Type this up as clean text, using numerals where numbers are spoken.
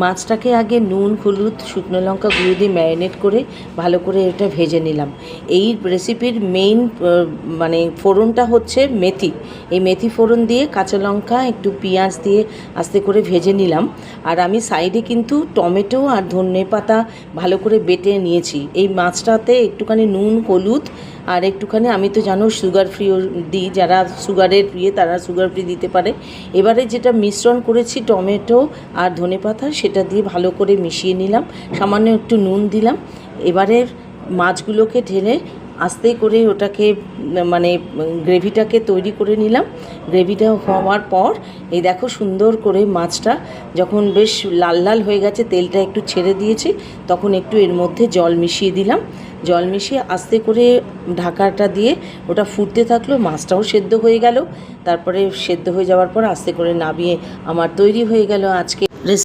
মাছটাকে আগে নুন, হলুদ, শুকনো লঙ্কা গুঁড়ো দিয়ে ম্যারিনেট করে ভালো করে এটা ভেজে নিলাম। এই রেসিপির মেইন মানে ফোড়নটা হচ্ছে মেথি। এই মেথি ফোড়ন দিয়ে কাঁচা লঙ্কা একটু পেঁয়াজ দিয়ে আস্তে করে ভেজে নিলাম। আর আমি সাইডে কিন্তু টমেটো আর ধনেপাতা ভালো করে বেটে নিয়েছি। এই মাছটাতে একটুখানি নুন, হলুদ আর একটুখানি, আমি তো জানো সুগার ফ্রিও দিই, যারা সুগারের প্রিয় তারা সুগার ফ্রি দিতে পারে। এবারে যেটা মিশ্রণ করেছি টমেটো আর ধনেপাতা, সেটা দিয়ে ভালো করে মিশিয়ে নিলাম, সামান্য একটু নুন দিলাম। এবারে মাছগুলোকে ঢেলে আস্তে করে ওটাকে মানে গ্রেভিটাকে তৈরি করে নিলাম। গ্রেভিটা হওয়ার পর এই দেখো সুন্দর করে মাছটা যখন বেশ লাল লাল হয়ে গেছে, তেলটা একটু ছেড়ে দিয়েছি, তখন একটু এর মধ্যে জল মিশিয়ে দিলাম। জল মিশিয়ে আস্তে করে ঢাকাটা দিয়ে ওটা ফুটতে থাকলো। মাছটাও সেদ্ধ হয়ে গেল। তারপরে সেদ্ধ হয়ে যাওয়ার পর আস্তে করে নামিয়ে আমার তৈরি হয়ে গেল আজকে